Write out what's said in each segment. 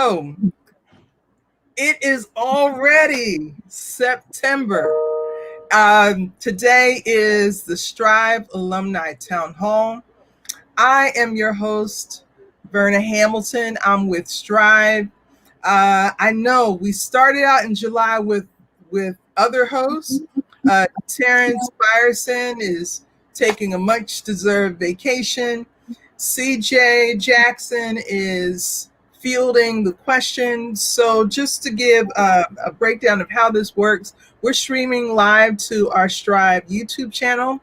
Oh, it is already September. Today is the Strive Alumni Town Hall. I am your host, Verna Hamilton. I'm with Strive. I know we started out in July with other hosts. Terrence Byerson is taking a much deserved vacation. CJ Jackson is fielding the questions. So, just to give a breakdown of how this works, we're streaming live to our Strive YouTube channel.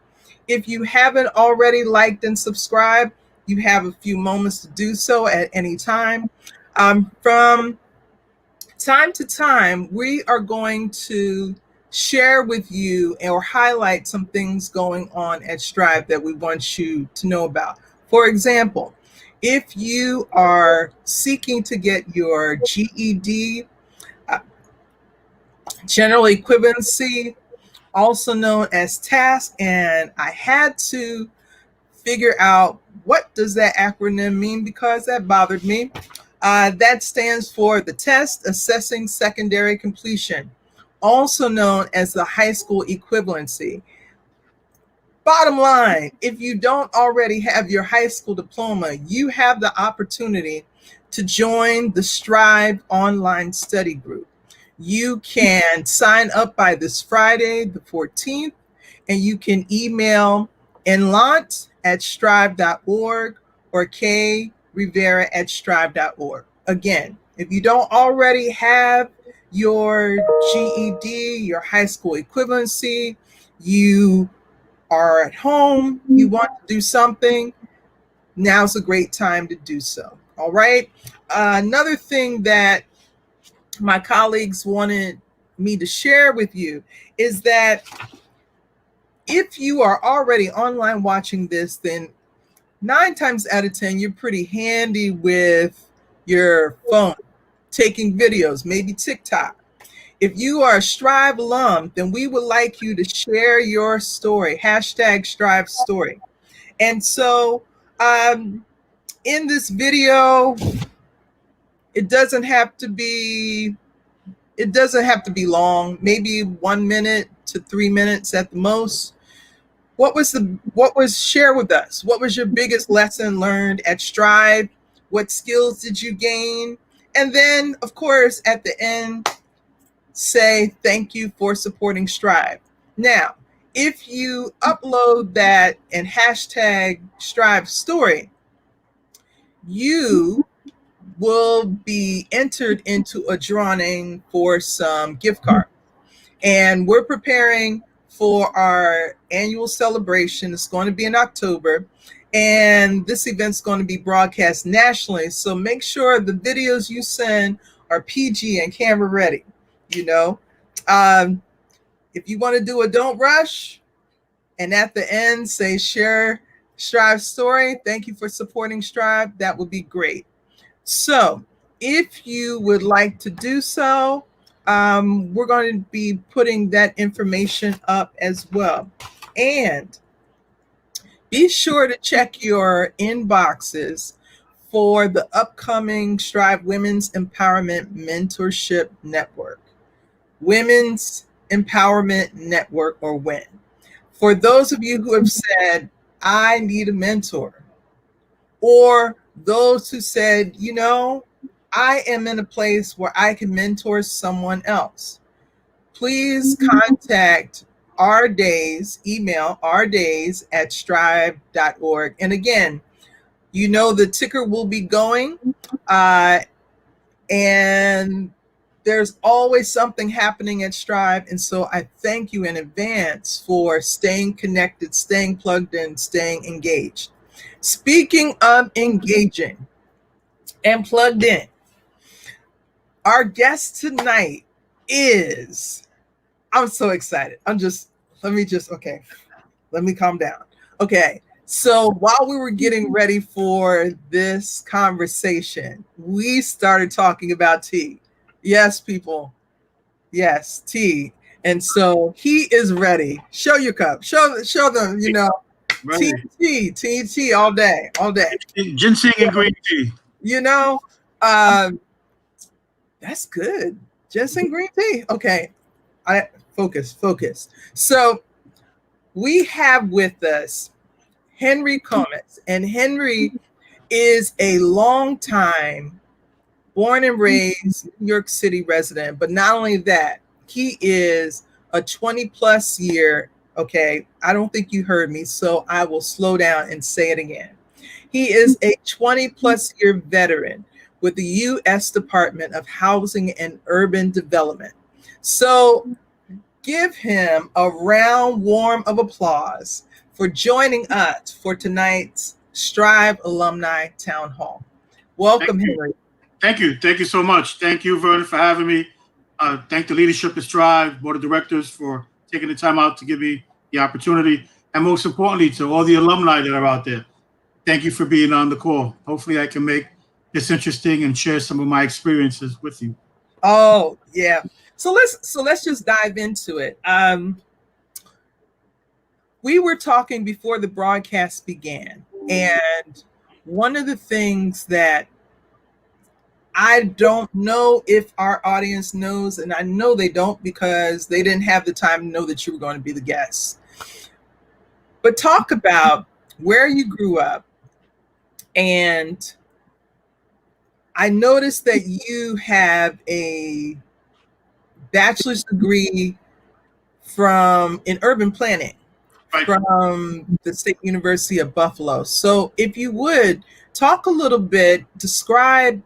If you haven't already liked and subscribed, you have a few moments to do so at any time. From time to time, we are going to share with you or highlight some things going on at Strive that we want you to know about. For example, if you are seeking to get your GED, general equivalency, also known as TASK, and I had to figure out what does that acronym mean because that bothered me. That stands for the Test Assessing Secondary Completion, also known as the high school equivalency. Bottom line, if you don't already have your high school diploma, you have the opportunity to join the Strive online study group. You can sign up by this Friday, the 14th, and you can email enlant@strive.org or krivera@strive.org. Again, if you don't already have your GED, your high school equivalency, you are at home, you want to do something, now's a great time to do so. All right. Another thing that my colleagues wanted me to share with you is that if you are already online watching this, then 9 times out of 10, you're pretty handy with your phone, taking videos, maybe TikTok. If you are a Strive alum, then we would like you to share your story, hashtag Strive story. And so in this video, it doesn't have to be long, maybe 1 minute to 3 minutes at the most. What was share with us? What was your biggest lesson learned at Strive? What skills did you gain? And then, of course, at the end, say thank you for supporting Strive. Now, if you upload that and hashtag Strive story, you will be entered into a drawing for some gift cards. And we're preparing for our annual celebration. It's going to be in October. And this event's going to be broadcast nationally. So make sure the videos you send are PG and camera ready. You know, if you want to do a don't rush and at the end say share Strive story, thank you for supporting Strive, that would be great. So if you would like to do so, we're going to be putting that information up as well. And be sure to check your inboxes for the upcoming Strive Women's Empowerment Mentorship Network. Women's Empowerment Network, or WIN. For those of you who have said, I need a mentor, or those who said, you know, I am in a place where I can mentor someone else, please contact email ourdays@strive.org. And again, you know, the ticker will be going, and there's always something happening at Strive. And so I thank you in advance for staying connected, staying plugged in, staying engaged. Speaking of engaging and plugged in, our guest tonight is, I'm so excited. Let me calm down. Okay. So while we were getting ready for this conversation, we started talking about tea. Yes, people. Yes, tea. And so he is ready. Show your cup. Show them, you know, tea all day. Ginseng and green tea. You know, That's good. Just in green tea. Okay. I focus. So we have with us Henry Comets, and Henry is a long time born and raised New York City resident. But not only that, he is a 20 plus year. Okay. I don't think you heard me. So I will slow down and say it again. He is a 20 plus year veteran with the U.S. Department of Housing and Urban Development. So give him a round warm of applause for joining us for tonight's Strive Alumni Town Hall. Welcome, Henry. Thank you. Thank you so much. Thank you, Vernon, for having me. Thank the leadership at Strive, board of directors for taking the time out to give me the opportunity. And most importantly, to all the alumni that are out there, thank you for being on the call. Hopefully I can make this interesting and share some of my experiences with you. Oh, yeah. So let's just dive into it. We were talking before the broadcast began, and one of the things that I don't know if our audience knows, and I know they don't because they didn't have the time to know that you were going to be the guest. But talk about where you grew up. And I noticed that you have a bachelor's degree in urban planning from the State University of Buffalo. So if you would talk a little bit, describe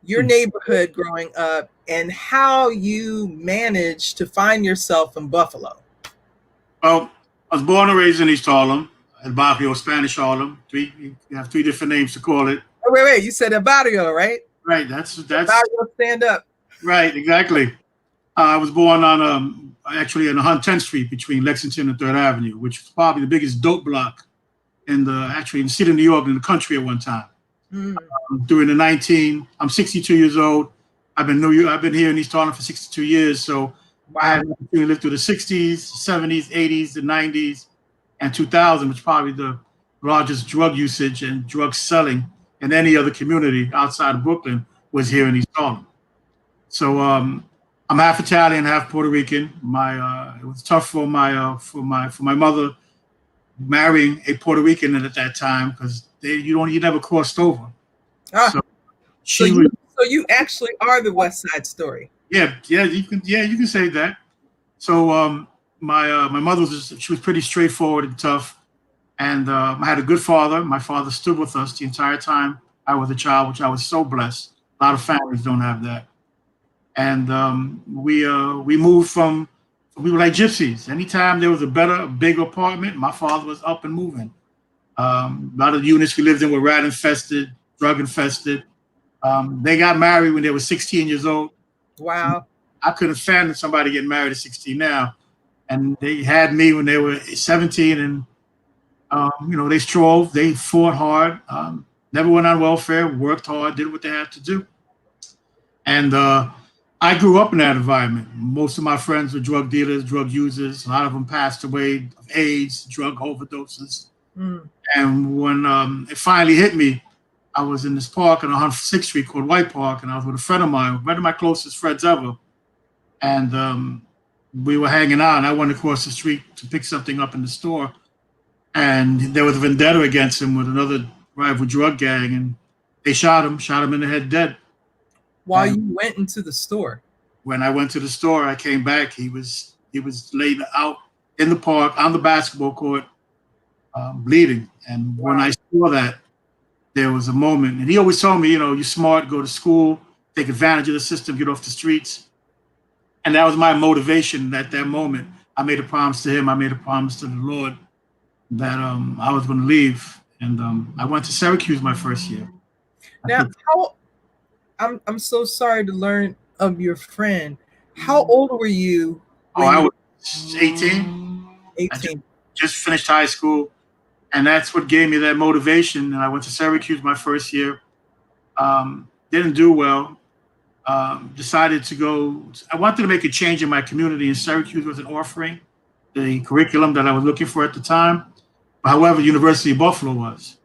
your neighborhood growing up and how you managed to find yourself in Buffalo. Well, I was born and raised in East Harlem, El Barrio, Spanish Harlem. You have three different names to call it. Oh, wait, you said El Barrio, right? Right, that's Barrio, stand up. Right, exactly. I was born on actually on 10th Street between Lexington and 3rd Avenue, which was probably the biggest dope block in the city of New York, in the country at one time. I'm 62 years old. I've been here in East Harlem for 62 years. So I had an opportunity to live through the 60s, 70s, 80s, the 90s, and 2000, which is probably the largest drug usage and drug selling in any other community outside of Brooklyn was here in East Harlem. So I'm half Italian, half Puerto Rican. It was tough for my mother marrying a Puerto Rican at that time because you never crossed over. So you actually are the West Side Story. Yeah, you can say that. So my mother she was pretty straightforward and tough, and I had a good father. My father stood with us the entire time I was a child, which I was so blessed. A lot of families don't have that. And we moved we were like gypsies. Anytime there was a bigger apartment, my father was up and moving. A lot of the units we lived in were rat infested, drug infested. They got married when they were 16 years old. Wow. I couldn't fathom somebody getting married at 16 now. And they had me when they were 17, and they strove, they fought hard, never went on welfare, worked hard, did what they had to do. And I grew up in that environment. Most of my friends were drug dealers, drug users. A lot of them passed away of AIDS, drug overdoses. And when it finally hit me, I was in this park on 106th Street called White Park, and I was with a friend of mine, one of my closest friends ever. And we were hanging out, and I went across the street to pick something up in the store. And there was a vendetta against him with another rival drug gang, and they shot him in the head dead. While you went into the store? When I went to the store, I came back. He was laid out in the park on the basketball court, bleeding. And when I saw that, there was a moment, and he always told me, you're smart, go to school, take advantage of the system, get off the streets. And that was my motivation at that moment. I made a promise to him. I made a promise to the Lord that I was going to leave. And I went to Syracuse my first year. Now, I'm so sorry to learn of your friend. How old were you? I was 18. 18. I just finished high school. And that's what gave me that motivation. And I went to Syracuse my first year. Didn't do well. Decided to go. I wanted to make a change in my community, and Syracuse wasn't offering the curriculum that I was looking for at the time. However, University of Buffalo was.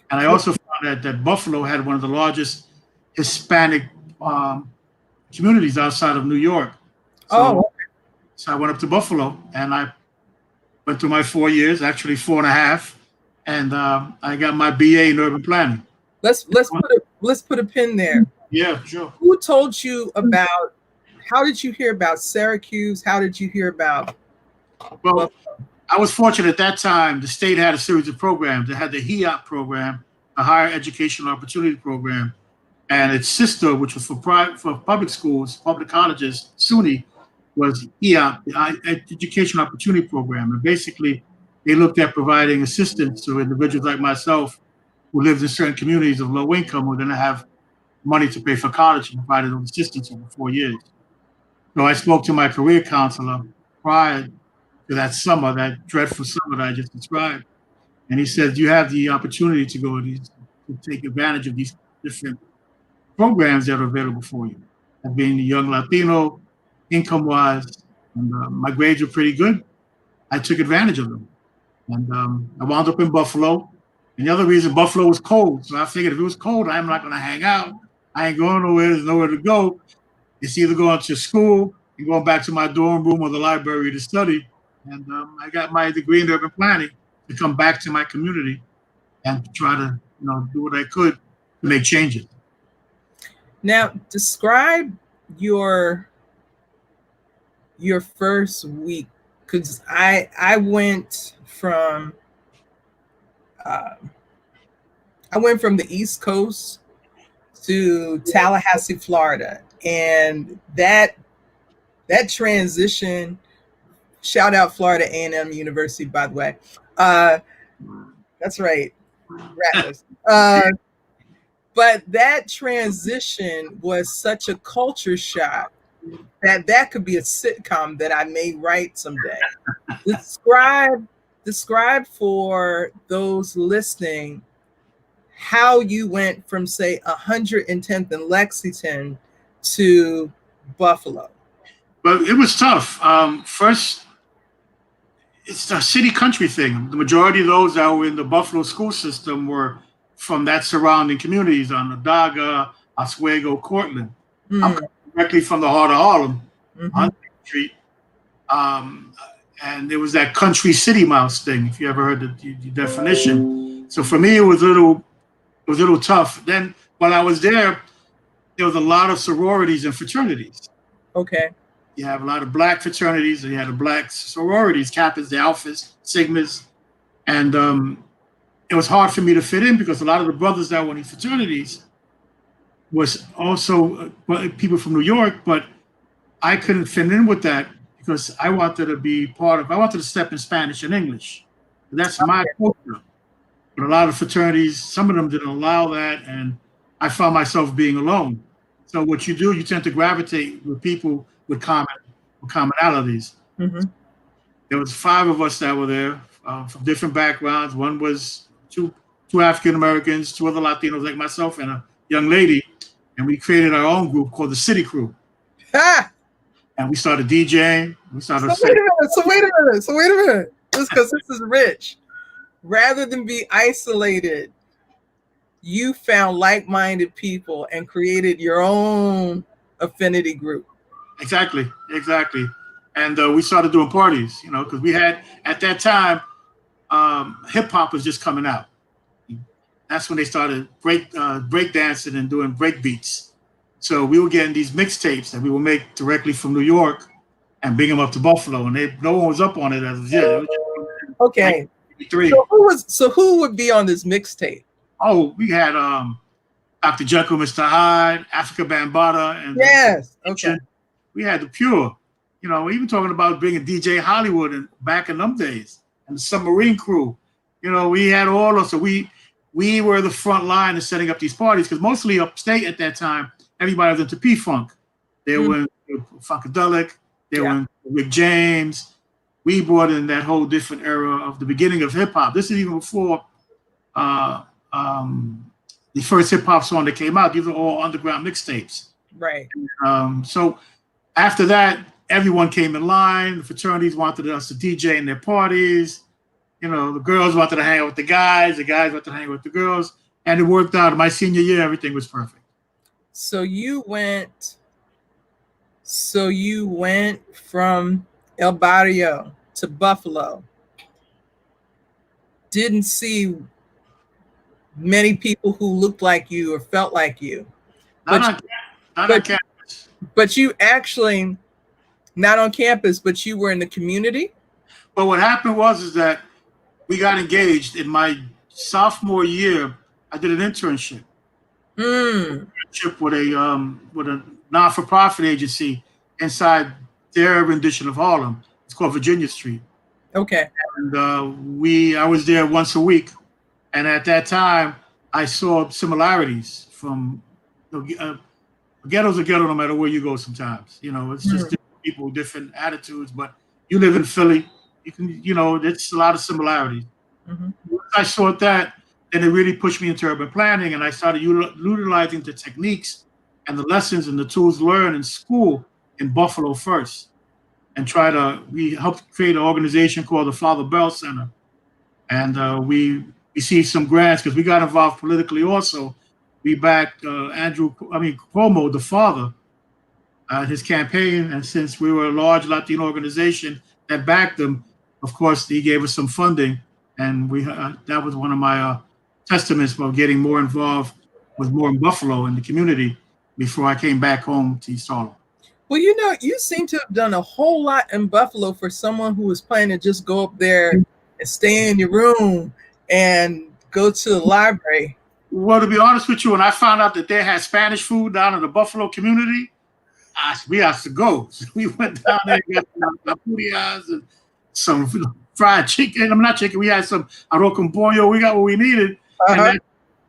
And I also found that Buffalo had one of the largest Hispanic communities outside of New York. Oh, So I went up to Buffalo, and I went through my 4 years, actually 4.5, and I got my BA in urban planning. let's put a pin there. Yeah, sure. Who told you about? How did you hear about Syracuse? How did you hear about? Well, I was fortunate at that time. The state had a series of programs. They had the HEOP program, the Higher Educational Opportunity Program, and its sister, which was for public schools, public colleges, SUNY, was EOP, the Education Opportunity Program. And basically, they looked at providing assistance to individuals like myself who lived in certain communities of low income who didn't have money to pay for college, and provided them assistance over 4 years. So I spoke to my career counselor prior to that summer, that dreadful summer that I just described. And he said, you have the opportunity to go to take advantage of these different programs that are available for you. And being a young Latino, income-wise, and my grades were pretty good, I took advantage of them. And I wound up in Buffalo. And the other reason, Buffalo was cold. So I figured if it was cold, I'm not going to hang out. I ain't going nowhere. There's nowhere to go. It's either going to school and going back to my dorm room or the library to study. And I got my degree in urban planning to come back to my community and try to, do what I could to make changes. Now, describe your first week, because I went from the East Coast to Tallahassee, Florida, and that transition. Shout out Florida A&M University, by the way. That's right, Rattlers. But that transition was such a culture shock that could be a sitcom that I may write someday. Describe for those listening how you went from, say, 110th and Lexington to Buffalo. But it was tough. First, it's a city country thing. The majority of those that were in the Buffalo school system were from that surrounding communities, Onondaga, Oswego, Cortland. I'm directly from the heart of Harlem, on Street. And there was that country city mouse thing, if you ever heard the definition. So for me, it was a little tough. Then while I was there was a lot of sororities and fraternities. Okay. You have a lot of black fraternities, and you had the black sororities, Kappas, the Alphas, Sigmas. And it was hard for me to fit in because a lot of the brothers that were in fraternities was also people from New York, but I couldn't fit in with that because I wanted to step in Spanish and English. That's my culture. But a lot of fraternities, some of them didn't allow that, and I found myself being alone. So what you do, you tend to gravitate with people with commonalities. There was 5 of us that were there from different backgrounds. One was two African Americans, 2 other Latinos like myself, and a young lady. And we created our own group called the City Crew. Ha! And we started DJing. So wait a minute. Just because this is rich. Rather than be isolated, you found like-minded people and created your own affinity group. Exactly. And we started doing parties, because we had, at that time, hip-hop was just coming out. That's when they started break dancing and doing break beats. So we were getting these mixtapes that we would make directly from New York and bring them up to Buffalo, and no one was up on it as of yet. Okay. So who would be on this mixtape? Oh, we had Dr. Jekyll, Mr. Hyde, Africa Bambaataa, and yes, okay. We had the Pure. Even talking about bringing DJ Hollywood and back in them days, and the Submarine Crew. We had all of. So we were the front line of setting up these parties because mostly upstate at that time, everybody was into P-Funk. They were in Funkadelic. They were in Rick James. We brought in that whole different era of the beginning of hip hop. This is even before the first hip hop song that came out. These are all underground mixtapes. Right. So after that, everyone came in line. The fraternities wanted us to DJ in their parties. The girls wanted to hang out with the guys wanted to hang out with the girls. And it worked out. My senior year, everything was perfect. So you went So you went from El Barrio to Buffalo. Didn't see many people who looked like you or felt like you, Not but on, not on but campus. but you actually not on campus, but you were in the community. But what happened was is that we got engaged in my sophomore year. I did an internship Mm, with a non-for-profit agency inside their rendition of Harlem. It's called Virginia Street, okay. and I was there once a week. And at that time, I saw similarities from ghetto's a ghetto no matter where you go. Sometimes it's just Mm, different people, different attitudes. But you live in Philly, you can there's a lot of similarities. mhm. Once I saw that, then it really pushed me into urban planning, and I started utilizing the techniques and the lessons and the tools learned in school in Buffalo first, and we helped create an organization called the Father Bell Center, and we received some grants because we got involved politically also. We backed Cuomo, the father, his campaign, and since we were a large Latino organization that backed him, of course, he gave us some funding, and we that was one of my testaments of getting more involved with more in Buffalo in the community before I came back home to East Harlem. Well, you seem to have done a whole lot in Buffalo for someone who was planning to just go up there and stay in your room and go to the library. Well, to be honest with you, when I found out that they had Spanish food down in the Buffalo community, we had to go. So we went down there and got some lapurias and some fried chicken. I'm not chicken. We had some arroz con pollo. We got what we needed, and Uh-huh.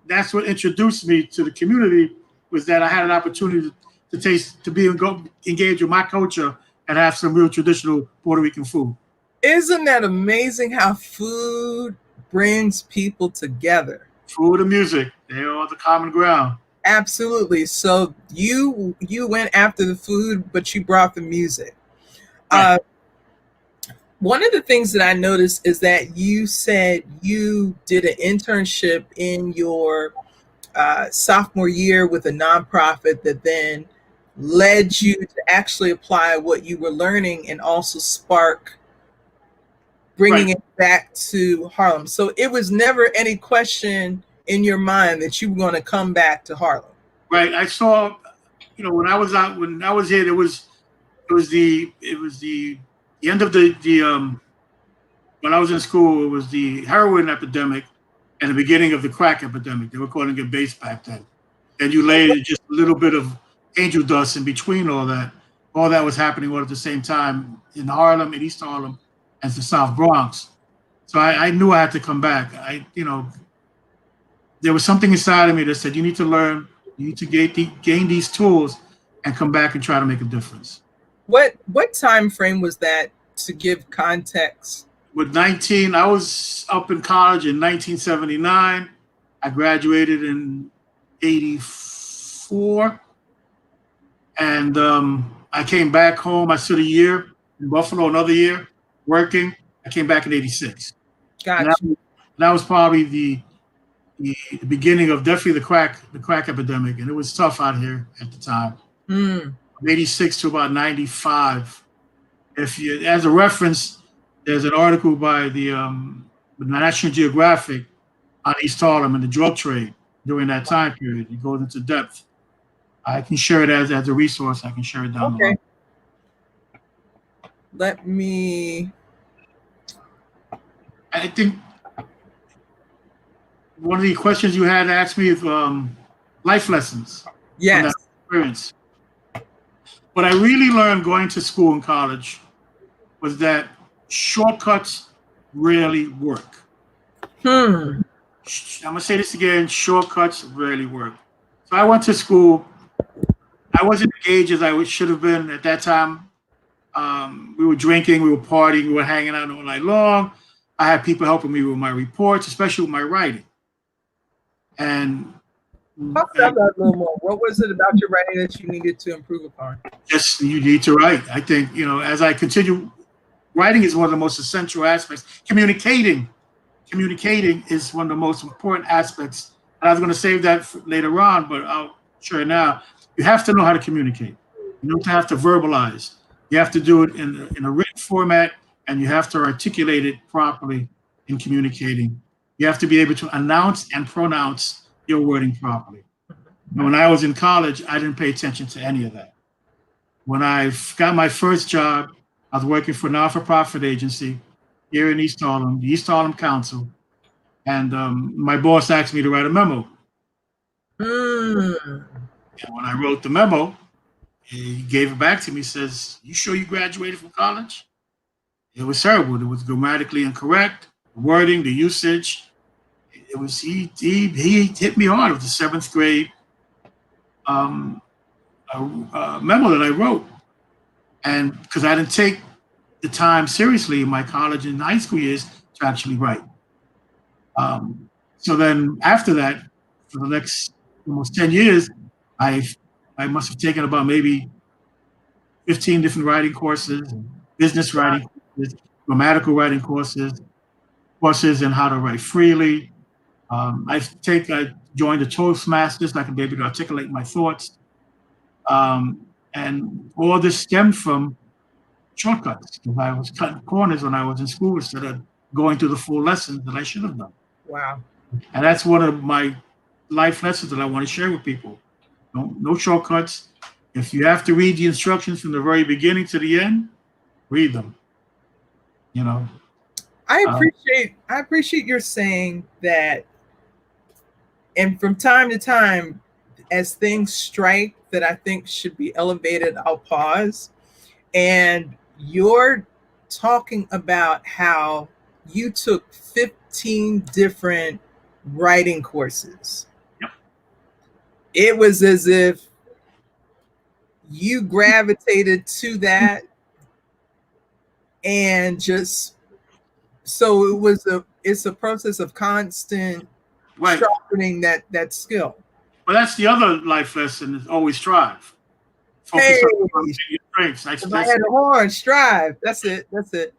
that's what introduced me to the community. Was that I had an opportunity to taste, engage with my culture and have some real traditional Puerto Rican food. Isn't that amazing how food brings people together? Food and music, they are the common ground. Absolutely. So you went after the food, but you brought the music. Right, Uh, One of the things that I noticed is that you said you did an internship in your sophomore year with a nonprofit that then led you to actually apply what you were learning and also spark right, bringing it back to Harlem. So it was never any question in your mind that you were going to come back to Harlem. right. I saw, when I was here, it was the end of the when I was in school, it was the heroin epidemic and the beginning of the crack epidemic. They were calling it base back then. And you laid just a little bit of angel dust in between all that. All that was happening all at the same time in Harlem, in East Harlem, and the South Bronx. So I knew I had to come back. There was something inside of me that said, you need to learn, you need to gain these tools and come back and try to make a difference. What time frame was that to give context? With 19, I was up in college in 1979. I graduated in 84. And I came back home. I stood a year in Buffalo, another year working. I came back in 86. And Gotcha. that was probably the beginning of definitely the crack epidemic. And it was tough out here at the time. Mm. From 86 to about 95. As a reference, there's an article by the National Geographic on East Harlem and the drug trade during that time period. It goes into depth. I can share it as a resource. I can share it down the Okay. line. Let me. I think one of the questions you had asked me is life lessons from Yes. that experience. What I really learned going to school and college was that shortcuts rarely work. Hmm. I'm gonna say this again: shortcuts rarely work. So I went to school. I wasn't engaged as I should have been at that time. We were drinking, we were partying, we were hanging out all night long. I had people helping me with my reports, especially with my writing. And, Talk about that a little more. What was it about your writing that you needed to improve upon? just you need to write. I think, as I continue, writing is one of the most essential aspects. Communicating is one of the most important aspects. And I was going to save that for later on, but I'll share it now. You have to know how to communicate. You don't have to verbalize. You have to do it in a written format, and you have to articulate it properly in communicating. You have to be able to announce and pronounce your wording properly. And when I was in college, I didn't pay attention to any of that. When I got my first job, I was working for a not-for-profit agency here in East Harlem, the East Harlem Council, and my boss asked me to write a memo. Mm. And when I wrote the memo, he gave it back to me. Says, "You sure you graduated from college?" It was terrible. It was grammatically incorrect, the wording, the usage. It was he hit me hard with the seventh grade um, memo that I wrote, and because I didn't take the time seriously in my college and high school years to actually write. So then after that, for the next almost 10 years, I I must have taken about maybe 15 different writing courses, business writing courses, grammatical writing courses, courses in how to write freely. I joined the Toastmasters so I can be able to articulate my thoughts. And all this stemmed from shortcuts because I was cutting corners when I was in school instead of going through the full lessons that I should have done. Wow. And that's one of my life lessons that I want to share with people. No shortcuts. If you have to read the instructions from the very beginning to the end, read them. You know. I appreciate your saying that, and from time to time, as things strike that I think should be elevated, I'll pause. And you're talking about how you took 15 different writing courses. Yep. It was as if you gravitated to that and just so it's a process of constant Right. sharpening that skill. But that's the other life lesson is always strive. Hey, on your strengths. if I had a horn, strive. That's it. That's it.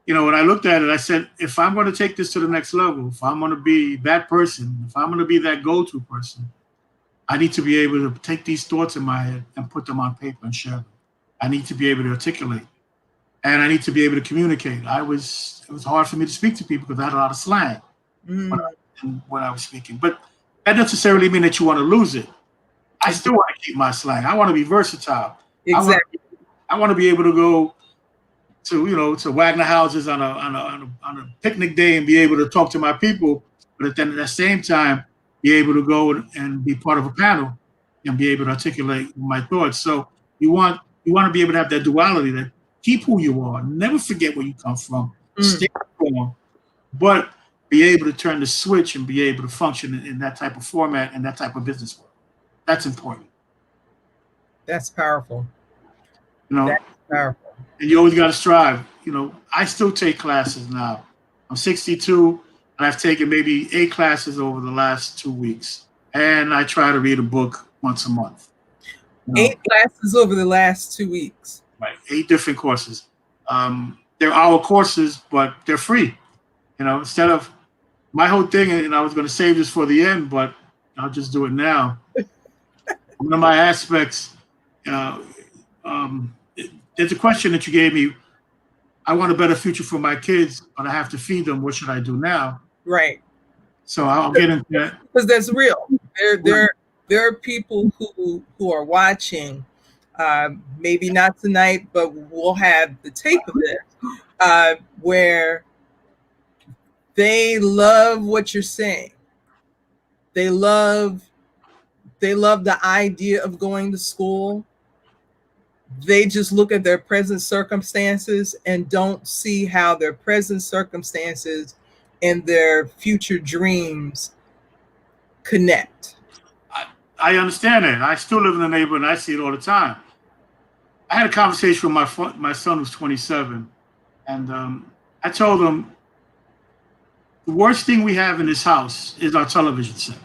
You know, when I looked at it, I said, if I'm going to take this to the next level, if I'm going to be that person, if I'm going to be that go-to person, I need to be able to take these thoughts in my head and put them on paper and share them. I need to be able to articulate, and I need to be able to communicate. It was hard for me to speak to people because I had a lot of slang when I was speaking. But that doesn't necessarily mean that you want to lose it. I still want to keep my slang. I want to be versatile. Exactly. I want to be able to go to Wagner houses on a picnic day and be able to talk to my people, but then at the same time be able to go and be part of a panel and be able to articulate my thoughts. So you want to be able to have that duality, that keep who you are, never forget where you come from, stay strong, but be able to turn the switch and be able to function in that type of format and that type of business work. That's important. That's powerful. That's powerful. And you always got to strive. I still take classes now. I'm 62, and I've taken maybe 8 classes over the last 2 weeks. And I try to read a book once a month. 8 classes over the last 2 weeks. Right, 8 different courses. They're our courses, but they're free. Instead of my whole thing, and I was going to save this for the end, but I'll just do it now. One of my aspects, there's a question that you gave me. I want a better future for my kids, but I have to feed them. What should I do now? Right. So I'll get into that. Because that's real. There are people who are watching, maybe not tonight, but we'll have the tape of it, where they love what you're saying. They love the idea of going to school. They just look at their present circumstances and don't see how their present circumstances and their future dreams connect. I understand that. I still live in the neighborhood and I see it all the time. I had a conversation with my son who's 27, and I told him the worst thing we have in this house is our television set.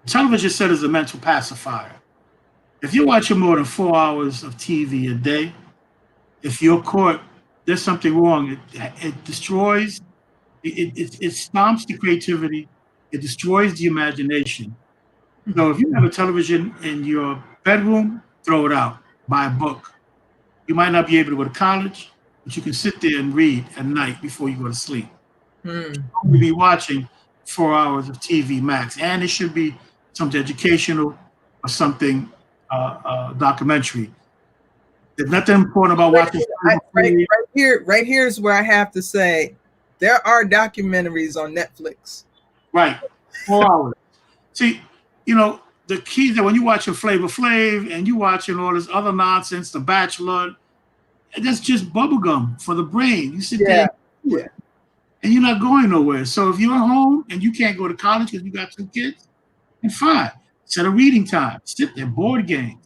Television set is a mental pacifier. If you're watching more than 4 hours of TV a day, if you're caught, there's something wrong. It destroys, it stomps the creativity. It destroys the imagination. So if you have a television in your bedroom throw it out, buy a book. You might not be able to go to college, but you can sit there and read at night before you go to sleep. Mm. You'll be watching 4 hours of TV max, and it should be something educational or something documentary. There's nothing important about watching. Right here is where I have to say there are documentaries on Netflix. Right, 4 hours. See, the key that when you watching Flavor Flav and you watching all this other nonsense, The Bachelor, that's just bubblegum for the brain. You sit there and you're not going nowhere. So if you're at home and you can't go to college because you got 2 kids, then fine. Set a reading time. Sit there, board games.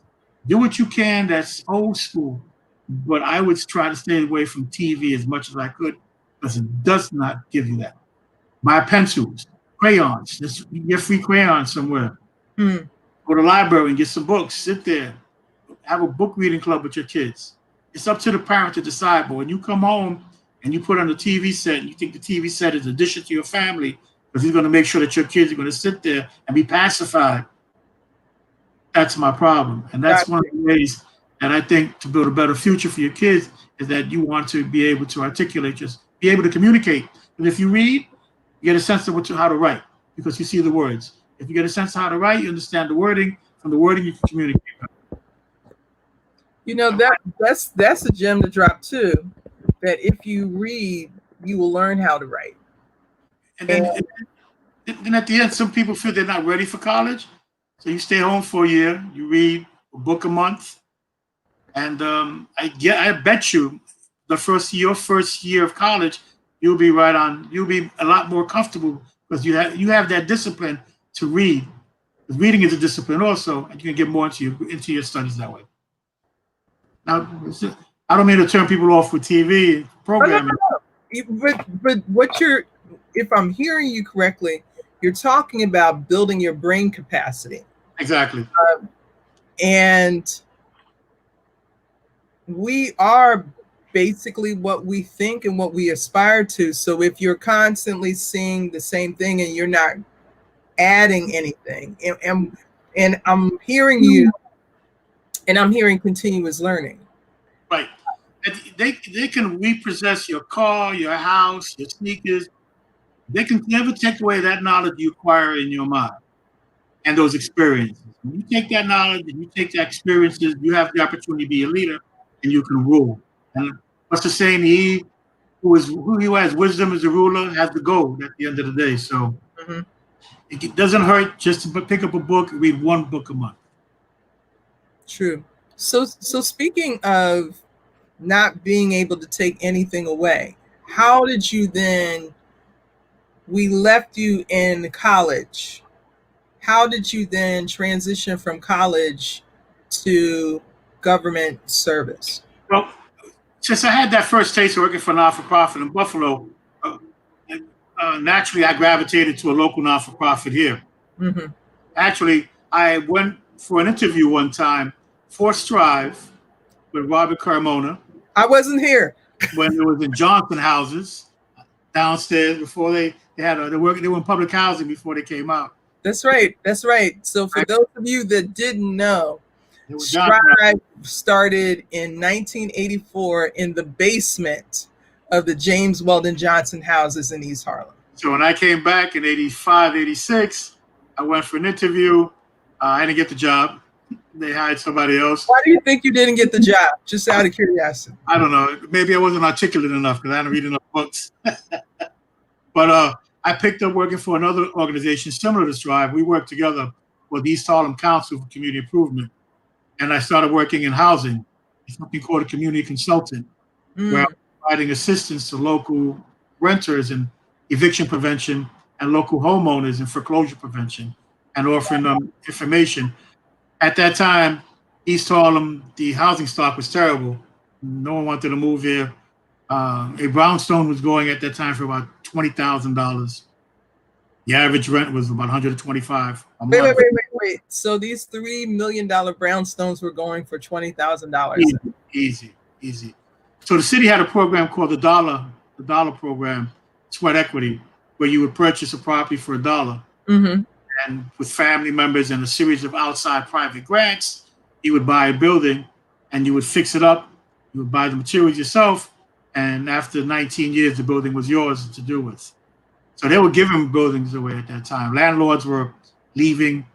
Do what you can. That's old school. But I would try to stay away from TV as much as I could because it does not give you that. Buy pencils, crayons. Just get free crayons somewhere. Go to the library and get some books. Sit there. Have a book reading club with your kids. It's up to the parent to decide. But when you come home and you put on the TV set and you think the TV set is an addition to your family because he's going to make sure that your kids are going to sit there and be pacified, that's my problem. And that's one of the ways that I think to build a better future for your kids is that you want to be able to articulate, just be able to communicate. And if you read, you get a sense of how to write because you see the words. If you get a sense of how to write, you understand the wording. From the wording, you can communicate. That's a gem to drop too. That if you read, you will learn how to write. And then at the end, some people feel they're not ready for college. So you stay home for a year, you read a book a month. And I bet you your first year of college, you'll be a lot more comfortable because you have that discipline to read. Because reading is a discipline also, and you can get more into your studies that way. Now, I don't mean to turn people off with TV programming. But if I'm hearing you correctly, you're talking about building your brain capacity. Exactly. And we are basically what we think and what we aspire to. So if you're constantly seeing the same thing and you're not adding anything, and I'm hearing you, and I'm hearing continuous learning. Right. They can repossess your car, your house, your sneakers. They can never take away that knowledge you acquire in your mind and those experiences. When you take that knowledge and you take that experiences, you have the opportunity to be a leader and you can rule. And what's the saying? He who has wisdom as a ruler has the gold at the end of the day. So it doesn't hurt just to pick up a book and read one book a month. True. So speaking of not being able to take anything away, how did you then? We left you in college. How did you then transition from college to government service? Well, since I had that first taste of working for a not-for-profit in Buffalo, naturally I gravitated to a local not-for-profit here. Actually, I went for an interview one time for Strive with Robert Carmona. I wasn't here. When it was in Johnson houses downstairs before they were in public housing before they came out. That's right. So for those of you that didn't know, Strive started in 1984 in the basement of the James Weldon Johnson houses in East Harlem. So when I came back in 85, 86, I went for an interview. I didn't get the job. They hired somebody else. Why do you think you didn't get the job? Just out of curiosity. I don't know. Maybe I wasn't articulate enough because I didn't read enough books. But I picked up working for another organization similar to Strive. We worked together with the East Harlem Council for Community Improvement. And I started working in housing. It's something called a community consultant, where I'm providing assistance to local renters in eviction prevention and local homeowners in foreclosure prevention and offering them information. At that time, East Harlem, the housing stock was terrible. No one wanted to move here. A brownstone was going at that time for about $20,000. The average rent was about $125 a month. Wait. So these $3 million brownstones were going for $20,000. Easy. So the city had a program called the dollar program, sweat equity, where you would purchase a property for $1. And with family members and a series of outside private grants, You would buy a building and you would fix it up. You would buy the materials yourself. And after 19 years, the building was yours to do with. So they were giving buildings away at that time. Landlords were leaving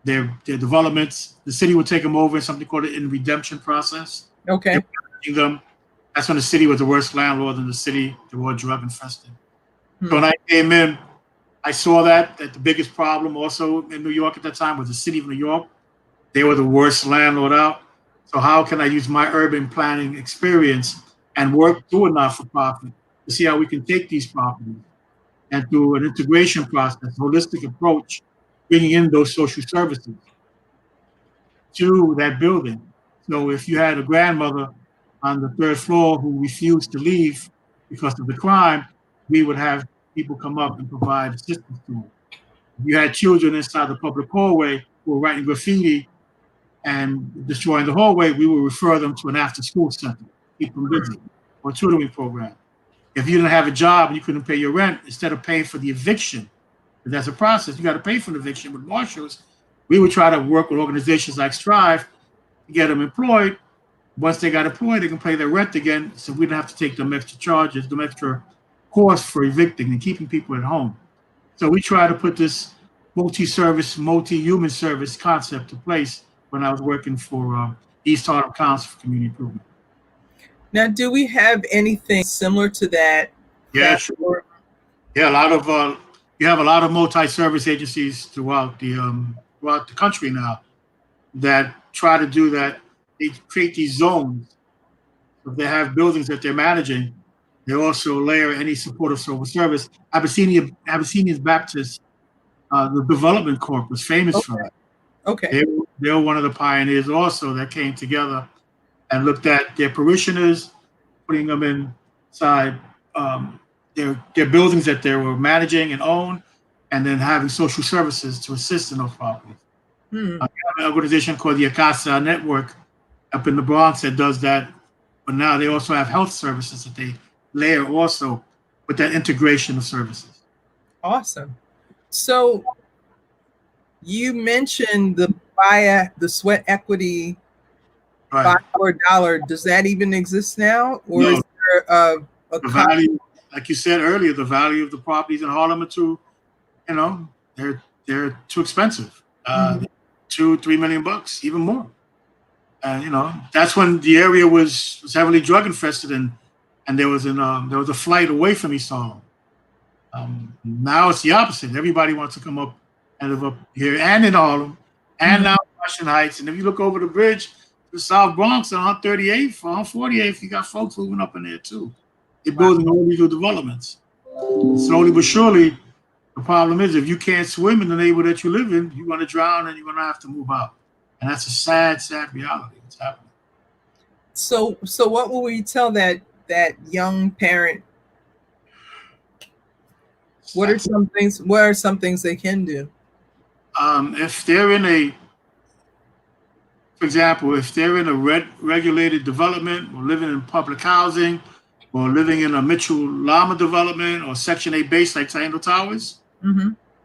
their developments. The city would take them over in something called in redemption process. They Okay. were managing them. That's when the city was the worst landlord in the city. They were all drug infested. So when I came in, I saw that the biggest problem also in New York at that time was the city of New York. They were the worst landlord out. So how can I use my urban planning experience and work through a not-for-profit to see how we can take these properties and through an integration process, holistic approach, bringing in those social services to that building. So if you had a grandmother on the third floor who refused to leave because of the crime, we would have people come up and provide assistance to them. If you had children inside the public hallway who were writing graffiti and destroying the hallway, we would refer them to an after-school center, keep them busy, or a tutoring program. If you didn't have a job and you couldn't pay your rent, instead of paying for the eviction, that's a process, you got to pay for the eviction with marshals, we would try to work with organizations like Strive to get them employed. Once they got employed, they can pay their rent again, so we don't have to take them extra charges, them extra costs for evicting and keeping people at home. So we try to put this multi-service, multi-human service concept to place when I was working for East Harlem Council for Community Improvement. Now, do we have anything similar to that? Yeah, sure. Yeah, you have a lot of multi-service agencies throughout the country now that try to do that. They create these zones. If they have buildings that they're managing, they also layer any supportive social service. Abyssinian Baptist, the Development Corp was famous for that. Okay. They were one of the pioneers also that came together and looked at their parishioners, putting them inside their buildings that they were managing and own, and then having social services to assist in those properties. We have an organization called the Acasa Network up in the Bronx that does that, but now they also have health services that they layer also with that integration of services. Awesome. So you mentioned the sweat equity Right. $5 Does that even exist now, or No. is there the value, like you said earlier, the value of the properties in Harlem are too, they're too expensive. $2-3 million, even more. And that's when the area was heavily drug infested, and there was a flight away from East Harlem. Now it's the opposite. Everybody wants to come up and live up here and in Harlem, and now Washington Heights. And if you look over the bridge, the South Bronx on 38th, on 48th, you got folks moving up in there too. They're building all these new developments. Slowly but surely, the problem is if you can't swim in the neighborhood that you live in, you're going to drown and you're going to have to move out. And that's a sad, sad reality. It's happening. So what will we tell that young parent? What are some things they can do? If they're in for example, if they're in a regulated development or living in public housing or living in a Mitchell Lama development or Section 8 base like Taino Towers,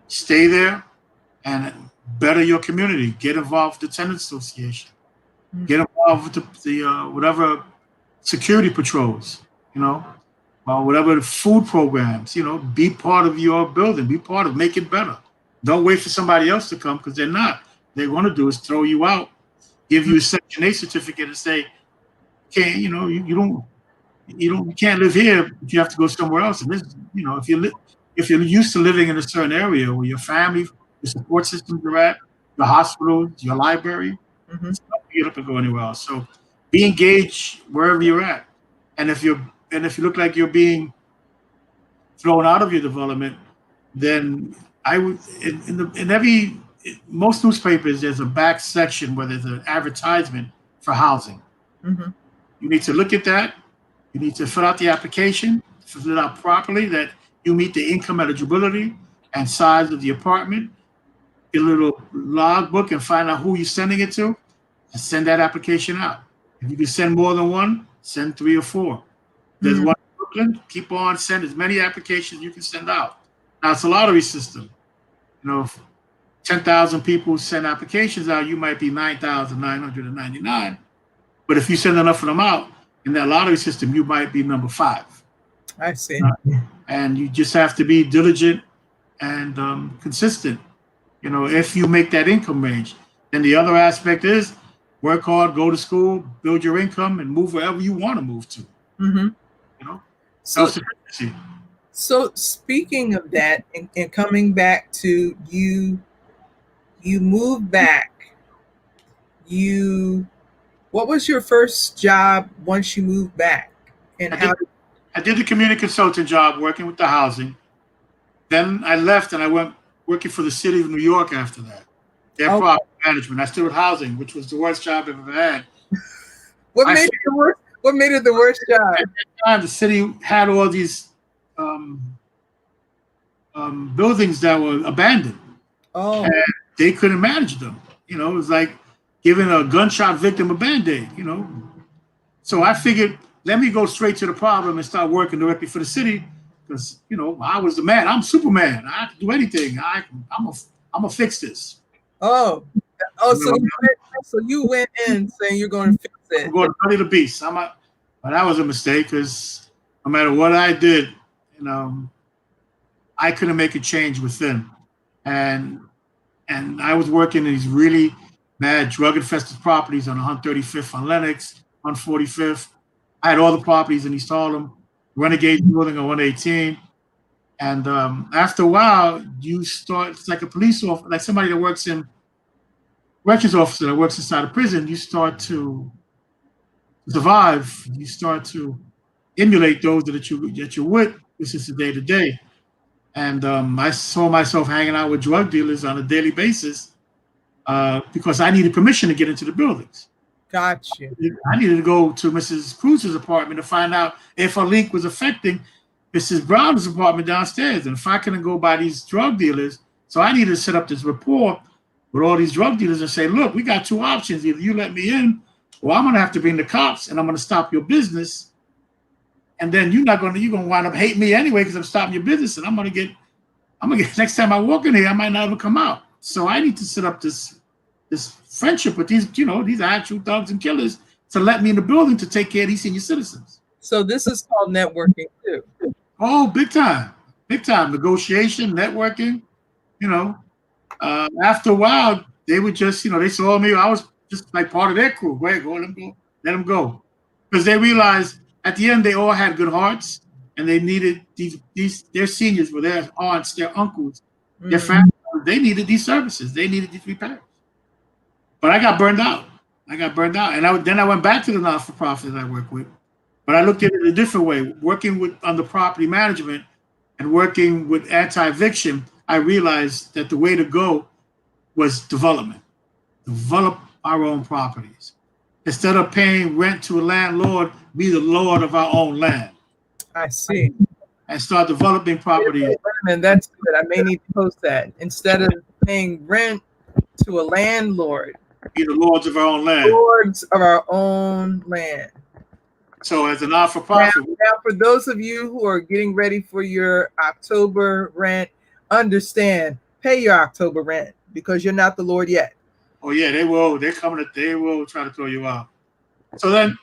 stay there and better your community. Get involved with the tenant association. Get involved with the whatever security patrols, or whatever food programs, be part of your building, be part of, make it better. Don't wait for somebody else to come, because they're not. What they're going to do is throw you out, give you a Section 8 certificate and say, okay, you can't live here, but you have to go somewhere else. And this, if you're used to living in a certain area where your family, your support systems are at, your hospitals, your library, it's not to get up and go anywhere else. So be engaged wherever you're at. And if you look like you're being thrown out of your development, then I would in most newspapers there's a back section where there's an advertisement for housing. You need to look at that. You need to fill out the application, fill it out properly, that you meet the income eligibility and size of the apartment. Get a little logbook and find out who you're sending it to, and send that application out. If you can send more than one, send 3 or 4. There's one in Brooklyn, keep on, send as many applications you can send out. Now it's a lottery system. 10,000 people send applications out, you might be 9,999. But if you send enough of them out in that lottery system, you might be number 5. I see. And you just have to be diligent and consistent. If you make that income range, then the other aspect is work hard, go to school, build your income, and move wherever you want to move to. Mm-hmm. So, Self-sufficiency. So speaking of that, and coming back to you moved back. What was your first job once you moved back? And I did the community consultant job working with the housing. Then I left and I went working for the city of New York after that. Their property management. I still with housing, which was the worst job I've ever had. What made it the worst? What made it the worst job? At that time, the city had all these buildings that were abandoned. And they couldn't manage them. It was like giving a gunshot victim a Band-Aid, So I figured, let me go straight to the problem and start working directly for the city because, I was the man. I'm Superman. I can do anything. I'm gonna fix this. So you went in saying you're going to fix it. I'm going to study the beast. But that was a mistake because no matter what I did, I couldn't make a change within. And I was working in these really bad drug-infested properties on 135th on Lenox, 145th. I had all the properties in East Harlem, Renegade Building on 118. And after a while, you start, it's like a police officer, like somebody that works in, corrections officer that works inside a prison, you start to survive. You start to emulate those that you're with. This is the day-to-day. And I saw myself hanging out with drug dealers on a daily basis because I needed permission to get into the buildings. Gotcha. I needed to go to Mrs. Cruz's apartment to find out if a leak was affecting Mrs. Brown's apartment downstairs. And if I couldn't go by these drug dealers, so I needed to set up this rapport with all these drug dealers and say, look, we got 2 options. Either you let me in, or I'm going to have to bring the cops and I'm going to stop your business. And then you're going to wind up hating me anyway because I'm stopping your business, and I'm gonna get next time I walk in here, I might not ever come out. So I need to set up this friendship with these actual thugs and killers to let me in the building to take care of these senior citizens. So this is called networking too. Oh, big time negotiation, networking. After a while, they would just they saw me. I was just like part of their crew. Let them go, because they realized. At the end, they all had good hearts, and they needed their seniors were their aunts, their uncles, their family. They needed these services. They needed these repairs. But I got burned out. And then I went back to the not-for-profit that I work with. But I looked at it a different way. Working on the property management and working with anti-eviction, I realized that the way to go was development. Develop our own properties. Instead of paying rent to a landlord, be the lord of our own land. I see. And start developing properties. And that's good. I may need to post that. Instead of paying rent to a landlord, be the lords of our own land. Lords of our own land. So as a not-for-profit. Now, for those of you who are getting ready for your October rent, understand, pay your October rent because you're not the Lord yet. Oh yeah, they will. They will try to throw you out. So then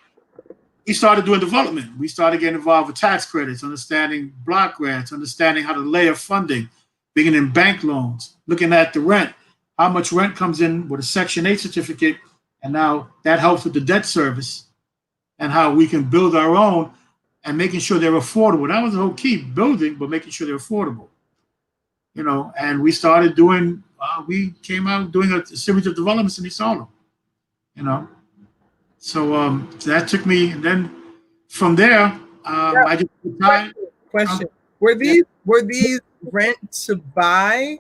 we started doing development. We started getting involved with tax credits, understanding block grants, understanding how to layer funding, bringing in bank loans, looking at the rent, how much rent comes in with a Section 8 certificate, and now that helps with the debt service and how we can build our own and making sure they're affordable. That was the whole key, building, but making sure they're affordable. And we started doing, we came out doing a series of developments in East Harlem, So that took me, and then from there, I just retired. Question: Were these rent to buy,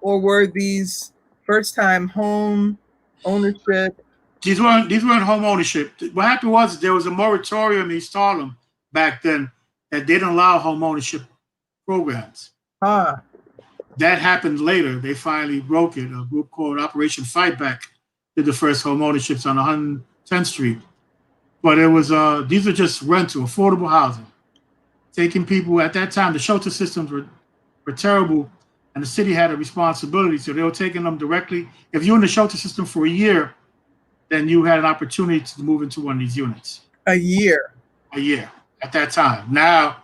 or were these first-time home ownership? These weren't home ownership. What happened was there was a moratorium in East Harlem back then that didn't allow home ownership programs. That happened later. They finally broke it. A group called Operation Fight Back did the first home ownerships on 110th Street. But it was these are just rental, affordable housing. Taking people at that time, the shelter systems were terrible. and the city had a responsibility. So they were taking them directly. If you're in the shelter system for a year, then you had an opportunity to move into one of these units. A year. A year at that time. Now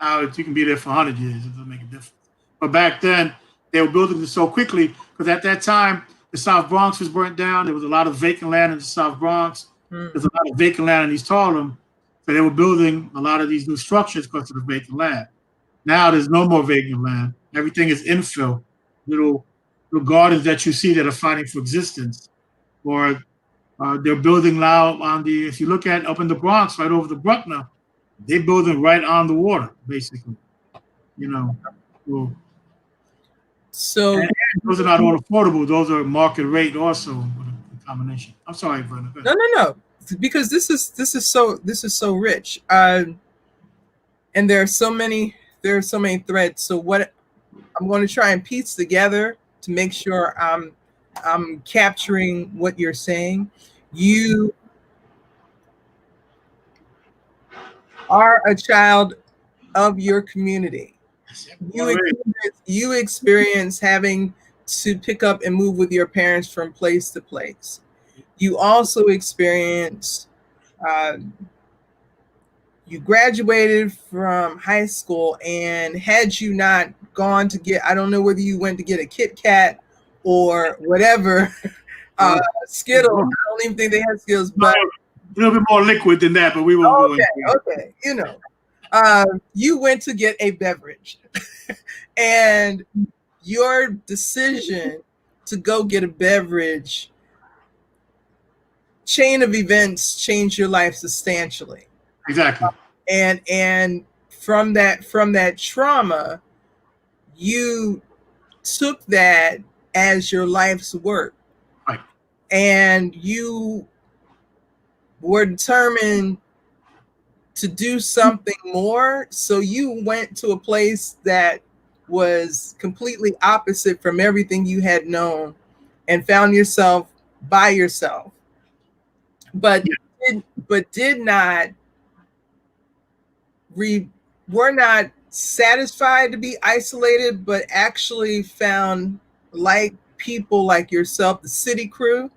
you can be there for 100 years. It doesn't make a difference. But back then, they were building this so quickly because at that time, the South Bronx was burnt down. There was a lot of vacant land in the South Bronx. There's a lot of vacant land in East Harlem. So they were building a lot of these new structures because of the vacant land. Now there's no more vacant land. Everything is infill. Little gardens that you see that are fighting for existence. Or they're building now on the, if you look at up in the Bronx, right over the Bruckner, they're building right on the water, basically. You know. So and those are not all affordable. Those are market rate also with a combination. I'm sorry, Brenda. No. Because this is so rich. And there are so many threads. So what I'm going to try and piece together to make sure I'm capturing what you're saying. You are a child of your community. You experience having to pick up and move with your parents from place to place. You also experienced, you graduated from high school, and had you not gone to get, I don't know whether you went to get a Kit Kat or whatever, Skittles. I don't even think they had Skittles, but a little bit more liquid than that, but we won't go into it. Okay, you went to get a beverage, and your decision to go get a beverage, chain of events changed your life substantially. Exactly. And from that trauma, you took that as your life's work. Right. And you were determined to do something more. So you went to a place that was completely opposite from everything you had known and found yourself by yourself. But did not were not satisfied to be isolated, but actually found like people like yourself, the city crew.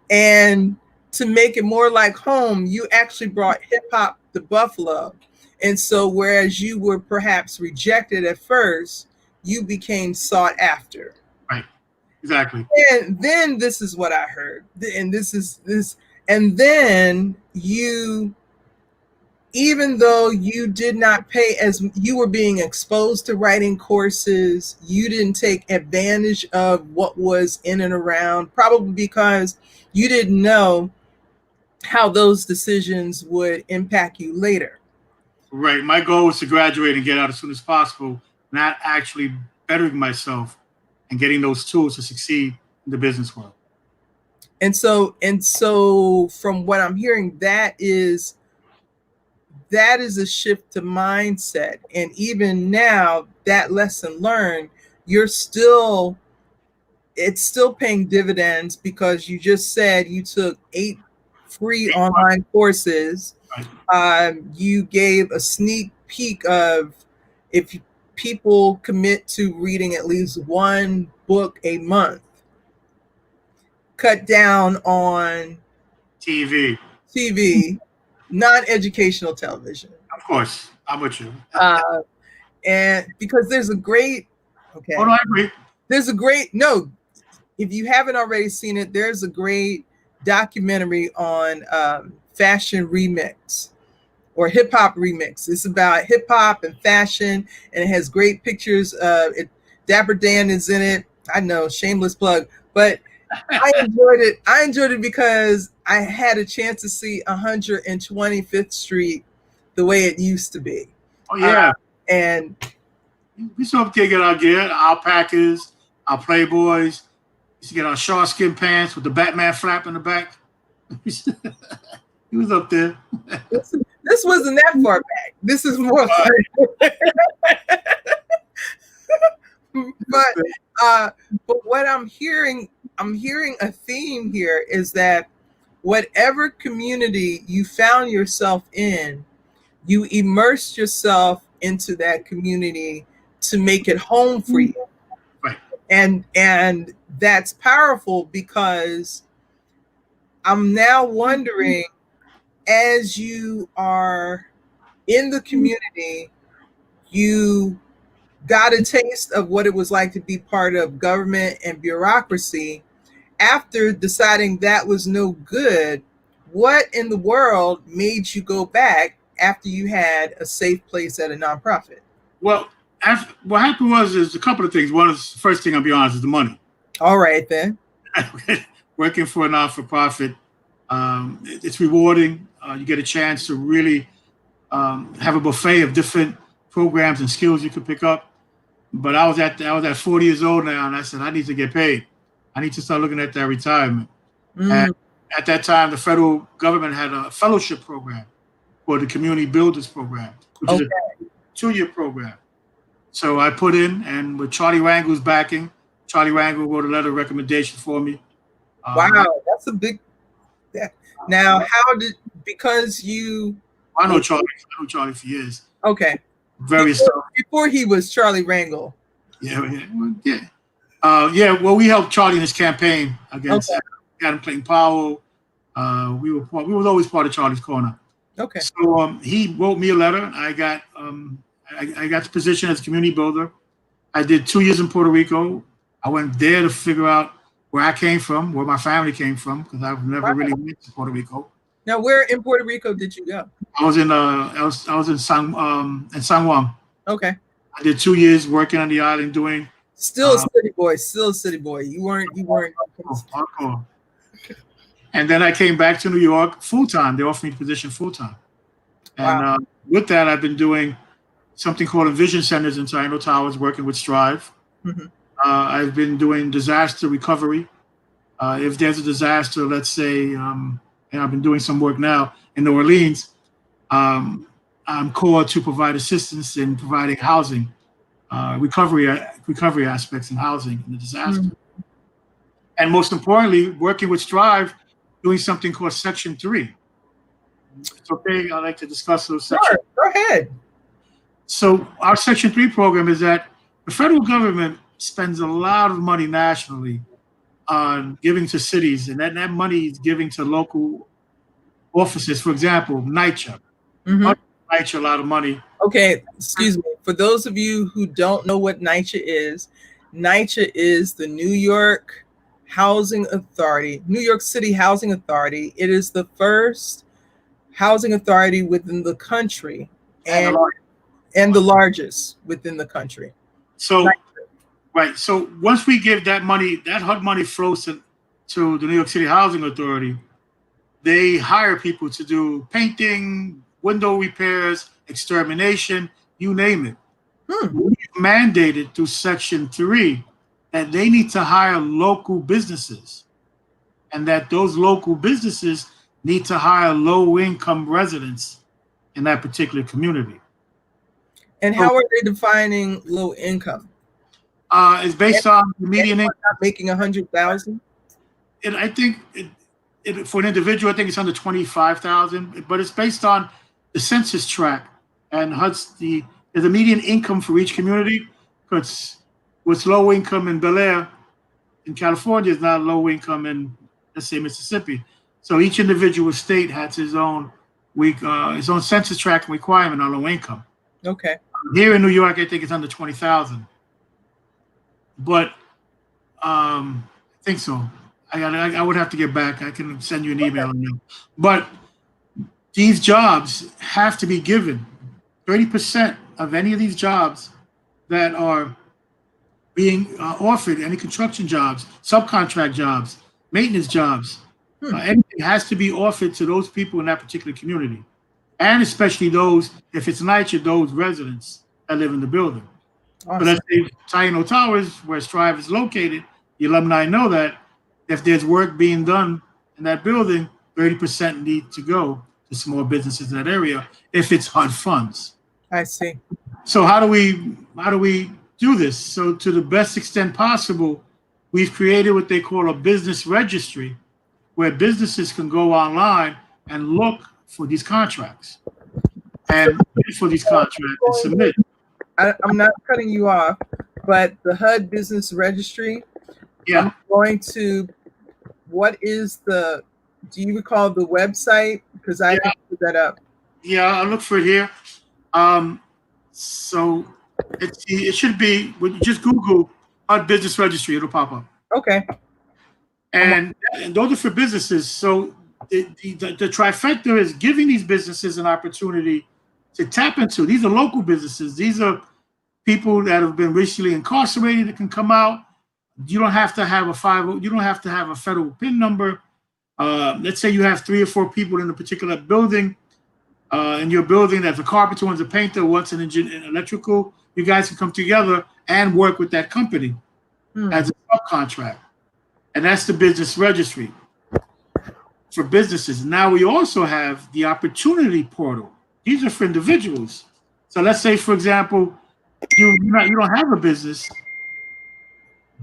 And to make it more like home, you actually brought hip hop to Buffalo. And so whereas you were perhaps rejected at first, you became sought after. Right. Exactly. And then this is what I heard. And and then you, even though you did not pay, as you were being exposed to writing courses, you didn't take advantage of what was in and around, probably because you didn't know how those decisions would impact you later. Right. My goal was to graduate and get out as soon as possible, not actually bettering myself and getting those tools to succeed in the business world. And so from what I'm hearing, that is a shift to mindset. And even now, that lesson learned, it's still paying dividends, because you just said you took 8 free online courses. You gave a sneak peek of, if people commit to reading at least one book a month, cut down on TV, non-educational television. Of course, I'm with you. And because there's a great, I agree. If you haven't already seen it, there's a great documentary on fashion remix or hip hop remix. It's about hip hop and fashion, and it has great pictures of it. Dapper Dan is in it. I know, shameless plug, but I enjoyed it. I enjoyed it because I had a chance to see 125th Street the way it used to be. Oh yeah, and we still have to get our gear, our alpacas, our Playboys. We used to get our sharkskin pants with the Batman flap in the back. He was up there. This wasn't that far back. This is more but what I'm hearing a theme here is that whatever community you found yourself in, you immersed yourself into that community to make it home for you. Right. And that's powerful, because I'm now wondering, as you are in the community, you got a taste of what it was like to be part of government and bureaucracy. After deciding that was no good, what in the world made you go back after you had a safe place at a nonprofit? Well, what happened is a couple of things. One is, first thing, I'll be honest, is the money. All right, then. Working for a not-for-profit, it's rewarding. You get a chance to really have a buffet of different programs and skills you could pick up. But I was at 40 years old now, and I said, I need to get paid. I need to start looking at that retirement. And at that time, the federal government had a fellowship program called the Community Builders Program, which is a 2-year program. So I put in, and with Charlie Rangel's backing, Charlie Rangel wrote a letter of recommendation for me. Wow, that's a big. Now, because you? I know Charlie for years. Okay. Before he was Charlie Rangel. Yeah. Well, we helped Charlie in his campaign against. Got him Clayton Powell. We were always part of Charlie's corner. Okay. So he wrote me a letter. I got the position as a community builder. I did 2 years in Puerto Rico. I went there to figure out where I came from, where my family came from, because I've never really went to Puerto Rico. Now, where in Puerto Rico did you go? I was in San Juan. Okay. I did 2 years working on the island doing. Still a city boy. Still a city boy. You weren't. Hardcore. And then I came back to New York full time. They offered me the position full time. And with that, I've been doing something called Envision Centers in Untitled Towers, working with Strive. Mm-hmm. I've been doing disaster recovery. If there's a disaster, let's say, and I've been doing some work now in New Orleans, I'm called to provide assistance in providing housing, recovery aspects in housing in the disaster. Mm-hmm. And most importantly, working with Strive, doing something called Section 3. It's okay, I'd like to discuss those sections. Sure, go ahead. So our Section 3 program is that the federal government spends a lot of money nationally on giving to cities, and that money is giving to local offices. For example, NYCHA. Mm-hmm. NYCHA a lot of money. Okay, excuse me. For those of you who don't know what NYCHA is the New York Housing Authority, New York City Housing Authority. It is the first housing authority within the country, and the largest within the country. So, right. So once we give that money, that HUD money flows to the New York City Housing Authority. They hire people to do painting, window repairs, extermination, you name it. We've mandated through Section 3 that they need to hire local businesses, and that those local businesses need to hire low-income residents in that particular community. And how are they defining low income? It's based on the median income. Not making $100,000. I think for an individual, I think it's under 25,000. But it's based on the census tract, and HUD's the median income for each community. Because what's low income in Bel Air in California is not low income in, let's say, Mississippi. So each individual state has his own census tract requirement on low income. Okay. Here in New York, I think it's under 20,000. But I think so. I would have to get back. I can send you an email on that. But these jobs have to be given. 30% of any of these jobs that are being offered, any construction jobs, subcontract jobs, maintenance jobs, anything has to be offered to those people in that particular community. And especially those, if it's NYCHA, those residents that live in the building. Awesome. But let's say Taino Towers, where Strive is located, the alumni know that if there's work being done in that building, 30% need to go to small businesses in that area if it's HUD funds. I see. So how do we do this? So to the best extent possible, we've created what they call a business registry, where businesses can go online and look for these contracts and for these contracts and submit. I'm not cutting you off, but the HUD Business Registry, Yeah. I'm going to, what is the, do you recall the website? Because I can put that up. Yeah, I'll look for it here. So it should be, when you just Google HUD Business Registry, it'll pop up. Okay. And those are for businesses. So the trifecta is giving these businesses an opportunity to tap into. These are local businesses. These are people that have been recently incarcerated that can come out. You don't have to have a you don't have to have a federal PIN number. Let's say you have 3 or 4 people in a particular building. In your building, that's a carpenter, one's a painter, one's an electrical. You guys can come together and work with that company as a subcontract. And that's the business registry for businesses. Now we also have the opportunity portal. These are for individuals. So let's say, for example, you don't have a business,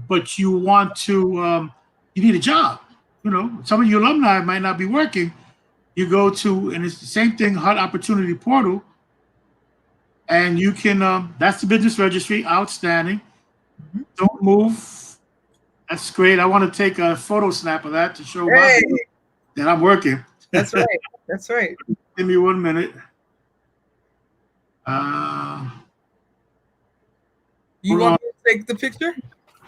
but you want to, you need a job. You know, some of your alumni might not be working. You go to, and it's the same thing, HUD Opportunity Portal, and you can, that's the business registry, outstanding. Don't move. That's great. I want to take a photo snap of that to show that I'm working. That's right. That's right. Give me 1 minute. You want me to take the picture?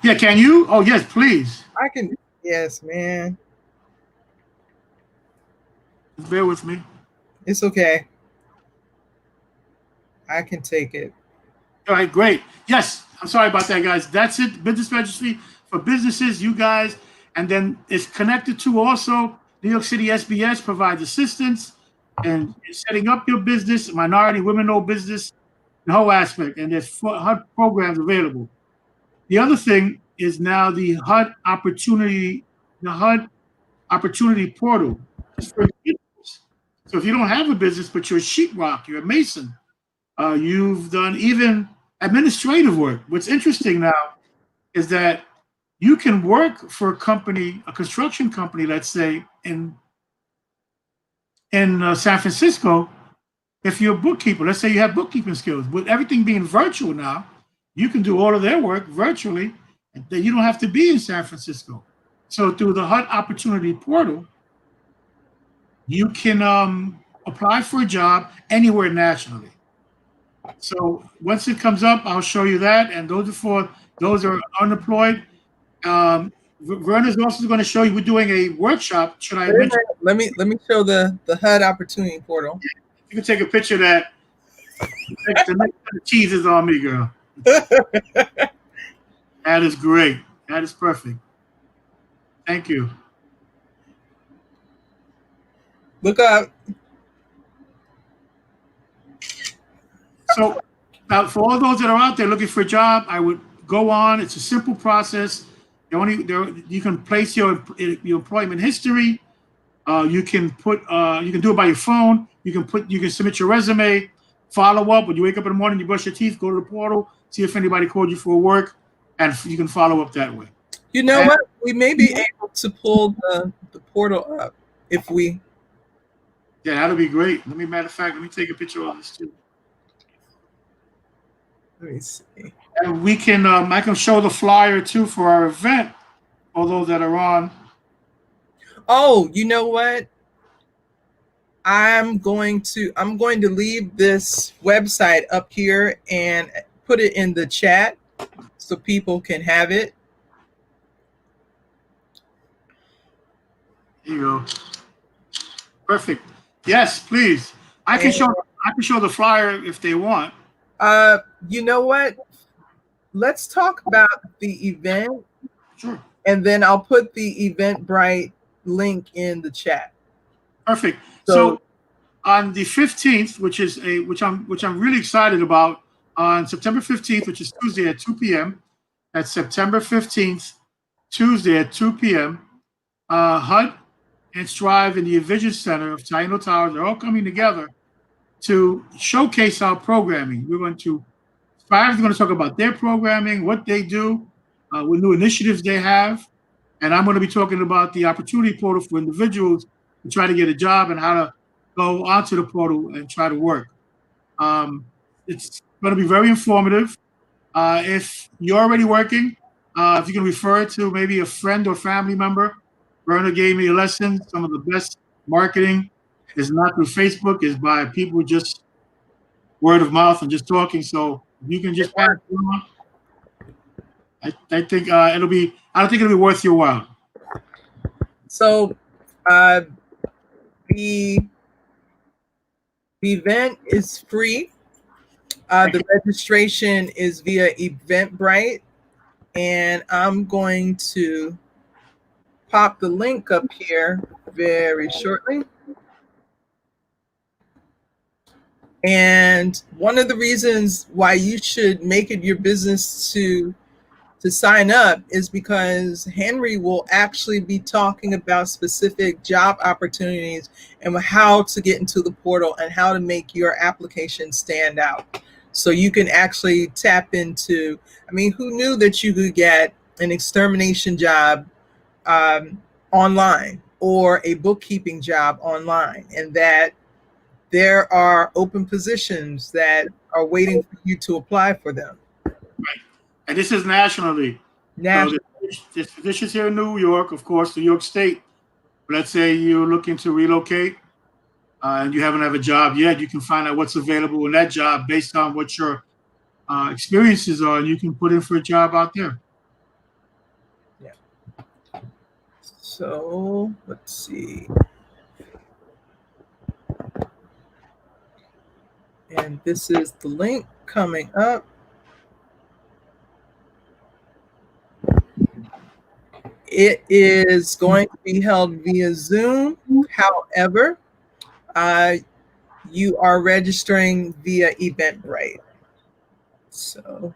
Yeah, can you? Oh, yes, please. I can. Yes, man. Bear with me. It's okay. I can take it. All right, great. Yes, I'm sorry about that, guys. That's it. Business registry for businesses, you guys. And then it's connected to also New York City SBS provides assistance and setting up your business, minority, women-owned business, the whole aspect. And there's HUD programs available. The other thing is now the HUD Opportunity Portal. For so if you don't have a business, but you're a sheetrock, you're a mason, you've done even administrative work. What's interesting now is that you can work for a company, a construction company, let's say in San Francisco. If you're a bookkeeper, let's say you have bookkeeping skills. With everything being virtual now, you can do all of their work virtually, and you don't have to be in San Francisco. So through the HUD Opportunity Portal, you can apply for a job anywhere nationally. So once it comes up, I'll show you that. And those are for those are unemployed. Verna's also going to show you. We're doing a workshop. Should I mention? Let me show the HUD Opportunity Portal. You can take a picture of that. The cheese is on me, girl. That is great. That is perfect. Thank you. Look up. So now, for all those that are out there looking for a job, I would go on. It's a simple process. You can place your employment history. You can do it by your phone. You can submit your resume. Follow up when you wake up in the morning. You brush your teeth. Go to the portal. See if anybody called you for work, and you can follow up that way. You know what? We may be able to pull the portal up if we. Yeah, that'll be great. Matter of fact, let me take a picture of this too. Let me see. And we can, I can show the flyer too for our event, all those that are on. Oh, you know what? I'm going to leave this website up here and put it in the chat so people can have it. Here you go. Perfect. Yes, please. I can show the flyer if they want. You know what? Let's talk about the event. Sure. And then I'll put the Eventbrite link in the chat. Perfect. So on the 15th, which I'm really excited about, on September 15th, which is Tuesday at 2 p.m. That's September 15th, Tuesday at 2 p.m. HUD and Strive in the Vision Center of Taino Towers are all coming together to showcase our programming. Strive is going to talk about their programming, what they do, what new initiatives they have, and I'm going to be talking about the opportunity portal for individuals to try to get a job and how to go onto the portal and try to work. It's going to be very informative. If you're already working, if you can refer it to maybe a friend or family member. Verna gave me a lesson. Some of the best marketing is not through Facebook, is by people just word of mouth and just talking. So if you can just pass it on, I think it'll be. I don't think it'll be worth your while. So the event is free. The registration is via Eventbrite, and I'm going to pop the link up here very shortly. And one of the reasons why you should make it your business to sign up is because Henry will actually be talking about specific job opportunities and how to get into the portal and how to make your application stand out. So you can actually tap into, I mean, who knew that you could get an extermination job online or a bookkeeping job online, and that there are open positions that are waiting for you to apply for them. Right. And this is nationally. National. So this is here in New York, of course, New York State. Let's say you're looking to relocate and you haven't have a job yet. You can find out what's available in that job based on what your experiences are, and you can put in for a job out there. Yeah. So let's see. And this is the link coming up. It is going to be held via Zoom. However, you are registering via Eventbrite. So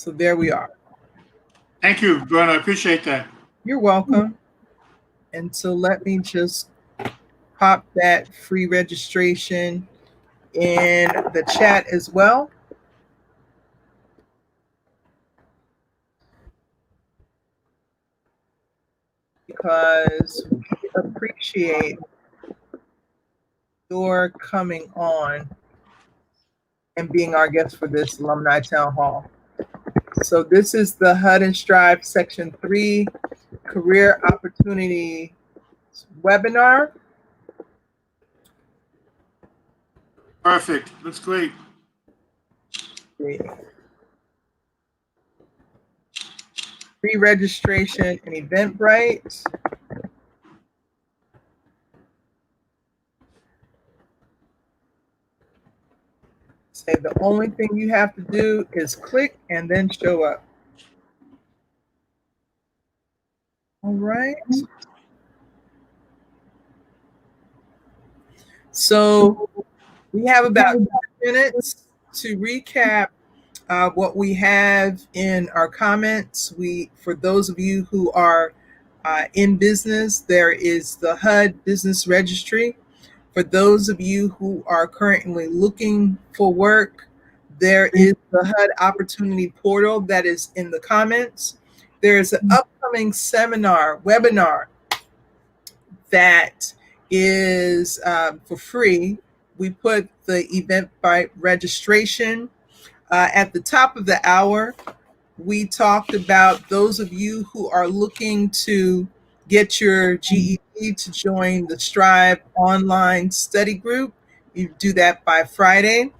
there we are. Thank you, Verna. I appreciate that. You're welcome. And so let me just pop that free registration in the chat as well. Because we appreciate your coming on and being our guest for this Alumni Town Hall. So this is the HUD and Strive Section 3 Career Opportunity webinar. Perfect. That's great. Pre-registration and Eventbrite. Say the only thing you have to do is click and then show up. All right. So we have about 10 minutes to recap what we have in our comments. For those of you who are in business, there is the HUD Business Registry. For those of you who are currently looking for work, there is the HUD Opportunity Portal that is in the comments. There is an upcoming webinar that is for free. We put the Eventbrite registration at the top of the hour. We talked about those of you who are looking to get your GED to join the Strive online study group. You do that by Friday.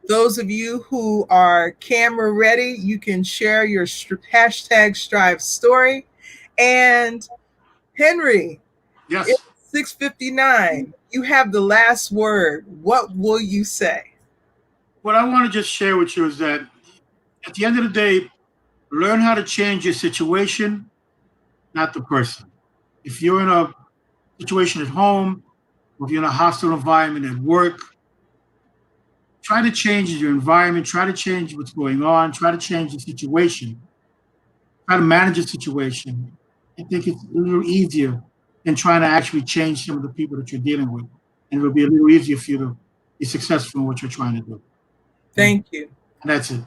Those of you who are camera ready, you can share your hashtag Strive story. And Henry, yes, it's 6:59. You have the last word. What will you say? What I want to just share with you is that at the end of the day, learn how to change your situation, not the person. If you're in a situation at home, or if you're in a hostile environment at work, try to change your environment, try to change what's going on, try to change the situation, try to manage the situation. I think it's a little easier than trying to actually change some of the people that you're dealing with. And it'll be a little easier for you to be successful in what you're trying to do. Thank you. And that's it.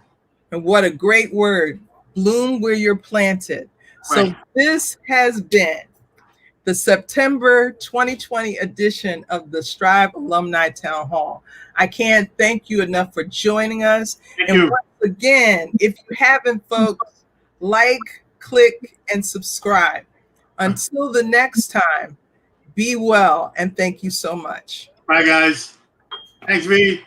And what a great word. Bloom where you're planted. So Right. this has been the September 2020 edition of the Strive Alumni Town Hall. I can't thank you enough for joining us. Thank And you. once again, if you haven't, folks, like, click, and subscribe. Until the next time, be well, and thank you so much. Bye, guys. Thanks, V.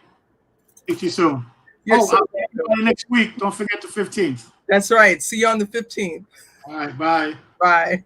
Speak to you soon. You're I'll so see you next week. Don't forget the 15th. That's right. See you on the 15th. All right, bye. Bye.